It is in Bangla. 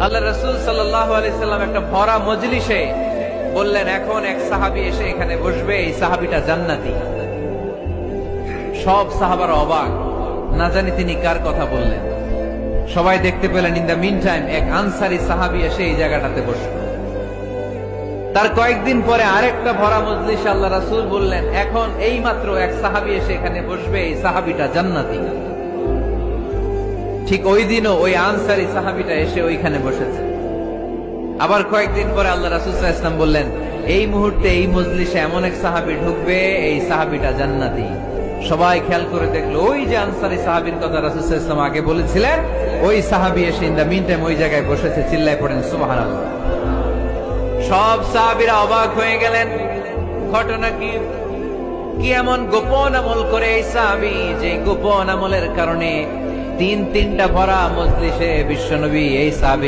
আল্লাহ রাসূল সাল্লাল্লাহু আলাইহি সাল্লাম একটা ভরা মজলিসে বললেন, এখন এক সাহাবী এসে এখানে বসবে, এই সাহাবীটা জান্নাতি। সব সাহাবারা অবাক, না জানি তিনি কার কথা বললেন। সবাই দেখতে পেলেন ইন দ্য মিন টাইম এক আনসারী সাহাবী এসে এই জায়গাটাতে বসলো। তার কয়েকদিন পরে আরেকটা ভরা মজলিসে আল্লাহ রাসূল বললেন, এখন এই মাত্র এক সাহাবী এসে এখানে বসবে, এই সাহাবীটা জান্নাতি। ঠিক ওই দিনও ওই আনসারী সাহাবীটা এসে ওইখানে বসেছে। আবার কয়েকদিন পরে আল্লাহ রাসূল সাল্লাল্লাহু আলাইহি ওয়াসাল্লাম বললেন, এই মুহূর্তে এই মজলিসে এমন এক সাহাবী ঢুকবে, এই সাহাবীটা জান্নাতি। সবাই খেয়াল করে দেখলো, ওই যে আনসারী সাহাবীর কথা রাসূল সাল্লাল্লাহু আলাইহি ওয়াসাল্লাম আগে বলেছিলেন, ওই সাহাবী এসে ইন দ্য মিন টাইম ওই জায়গায় বসেছে। চিল্লায় পড়েন সুবহানাল্লাহ। সব সাহাবীরা অবাক হয়ে গেলেন, ঘটনা কি? কি এমন গোপন আমল করে এই সাহাবী যে গোপন আমলের কারণে তিনটা ভরা মজলিসে বিশ্বনবী এই সাহাবী